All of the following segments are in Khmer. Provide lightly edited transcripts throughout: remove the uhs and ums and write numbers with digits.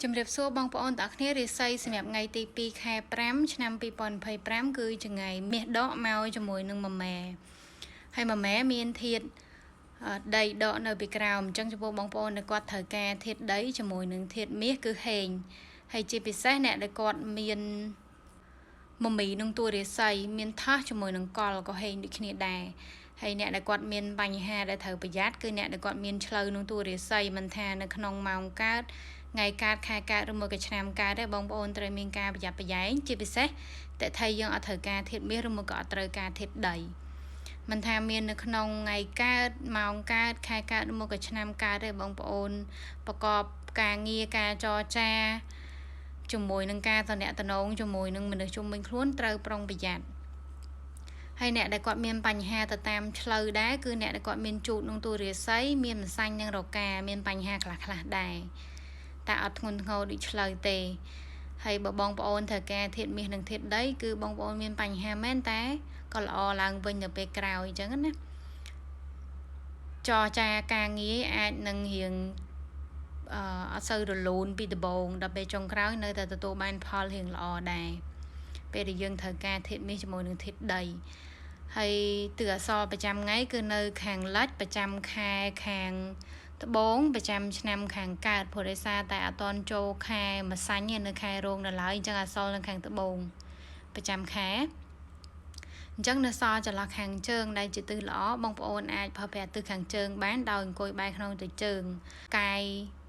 ជំរាបសួរបងប្អូនទាំងអស់គ្នារិស័យសម្រាប់ថ្ងៃទី2ខែ5ឆ្នាំ2025គឺជាថ្ងៃមាសដកមកជាមួយនឹងម៉មែហើយម៉មែមានធាតុដីដកនៅពីក្រោមអញ្ចឹងចំពោះបងប្អូនដែលគាត់ត្រូវការធាតុដីជាមួយនឹងធាតុមាសគឺហេងហើយជាពិសេសអ្នកដែលគាត់មានមមីនឹងតួរិស័យមានថាសជាមួយនឹងកលក៏ហេងដូចគ្នាដែរហើយអ្នកដែលគាត់មានបញ្ហាដែលត្រូវប្រយ័ត្នគឺអ្នកដែលគាត់មានឆ្លូវនឹងតួរិស័យមិនថានៅក្នុងម៉ោងកើតថ្ងៃកើតខែកើតឬមួយក៏ឆ្នាំកើតទេបងប្អូនត្រូវមានការប្រយ័ត្នប្រយែងជាពិសេសតេថៃយើងអត់ត្រូវការធាតុមាសឬមួយក៏អត់ត្រូវការធាតុដីមិនថាមាននៅក្នុងថ្ងៃកើតម៉ោងកើតខែកើតឬមួយក៏ឆ្នាំកើតទេបងប្អូនប្រកបការងារការចរចាជាមួយនឹងការតំណែងជាមួយនឹងមនុស្សជុំវិញខ្លួនត្រូវប្រុងប្រយ័ត្នហើយអ្នកដែលគាត់មានបញ្ហាទៅតាមឆ្លូវដែរគឺអ្នកដែលគាត់មានជូតក្នុងទូរាស័យមានម្សាញ់និងរកាមានបញ្ហាខ្លះដែរតែអត់ធ្ងន់ធ្ងរដូចឆ្លូវទេហើយបើបងប្អូនត្រូវការធាតុមាសនិងធាតុដីគឺបងប្អូនមានបញ្ហាមែនតែក៏ល្អឡើងវិញនៅពេលក្រោយអញ្ចឹងណាចរចាការងារអាចនឹងរៀងអត់សូវរលូនពីដំបូងដល់ពេលចុងក្រោយនៅតែទទួលបានផលរៀងល្អដែរពេលដែលយើងត្រូវការធាតុមាសជាមួយនឹងធាតុដីហើយទិសអសរប្រចាំថ្ងៃគឺនៅខាងលិចប្រចាំខែខាងត្បូងប្រចាំឆ្នាំខាងកើតព្រោះដោយសារតែអត់តន់ចូលខែម្សាញ់នៅខែរោងនៅឡើយអញ្ចឹងអសរនៅខាងត្បូងប្រចាំខែអញ្ចឹងនៅសល់ចន្លោះខាងជើងដែលជាទិសល្អបងប្អូនអាចប្រើប្រាស់ទិសខាងជើងបានដោយអង្គុយបែរក្នុងទៅជើងកាយ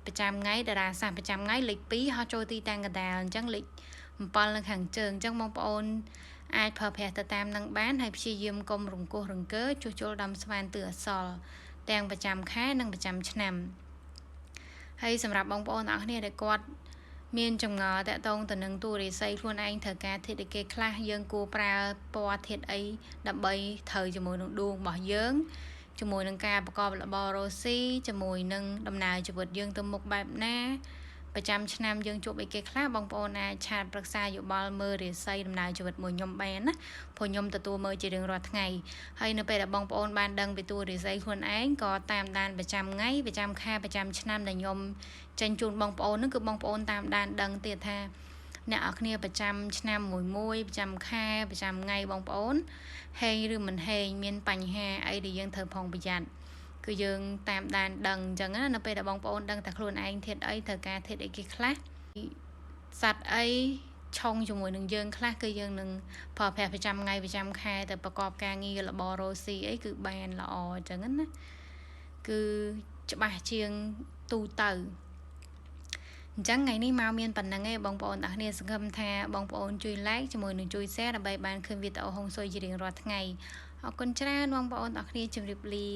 ប្រចាំថ្ងៃតារាសាស្ត្រប្រចាំថ្ងៃលេខ2ហោះចូលទីតាំងកណ្ដាលអញ្ចឹងលេខ7នៅខាងជើងអញ្ចឹងបងប្អូនអាចប្រើប្រាស់ទៅតាមនឹងបានហើយព្យាយាមកុំរង្គោះរង្គើជួសជុលដំស្វែនទិសអសរទាំងប្រចាំខែនិងប្រចាំឆ្នាំហើយសម្រាប់បងប្អូនទាំងអស់គ្នាដែលគាត់មានចម្ងល់តាក់ទងទៅនឹងតួរិស័យខ្លួនឯងត្រូវការធាតុគេខ្លះយើងគួរប្រើពណ៌ធាតុអីដើម្បីត្រូវជាមួយនឹងដួងរបស់យើងជាមួយនឹងការប្រកបរបររស់ស៊ីជាមួយនឹងដំណើរជីវិតយើងទៅមុខបែបណាប្រចាំឆ្នាំយើងជួបអីគេខ្លះបងប្អូនអាចឆាតប្រឹក្សាយោបល់មើលរាសីដំណើរជីវិតមួយខ្ញុំបានណាព្រោះខ្ញុំទទួលមើលជារៀងរាល់ថ្ងៃហើយនៅពេលដែលបងប្អូនបានដឹងពីតួរាសីខ្លួនឯងក៏តាមដានប្រចាំថ្ងៃប្រចាំខែប្រចាំឆ្នាំដែលខ្ញុំចេញជូនបងប្អូនហ្នឹងគឺបងប្អូនតាមដានដឹងទៀតថាអ្នកនរគ្នាប្រចាំឆ្នាំមួយប្រចាំខែប្រចាំថ្ងៃបងប្អូនហេងឬមិនហេងមានបញ្ហាអីដែលយើងត្រូវប្រុងប្រយ័ត្នគឺយើងតាមដានដឹងអញ្ចឹងណានៅពេលដែលបងប្អូនដឹងតែខ្លួនឯងធាតុអីត្រូវការធាតុអីគេខ្លះសត្វអីឆុងជាមួយនឹងយើងខ្លះគឺយើងនឹងប្រើប្រាស់ប្រចាំថ្ងៃប្រចាំខែទៅប្រកបការងាររបររស់ស៊ីអីគឺបានល្អអញ្ចឹងណាគឺច្បាស់ជាងទូទៅអញ្ចឹងថ្ងៃនេះមកមានប៉ុណ្្នឹងឯងបងប្អូនទាំងគ្នាសង្ឃឹមថាបងប្អូនជួយ like ជាមួយនឹងជួយ share ដើម្បីបានឃើញវីដេអូហុងស៊ុយជារៀងរាល់ថ្ងៃអរគុណច្រើនបងប្អូនទាំងគ្នាជម្រាបលា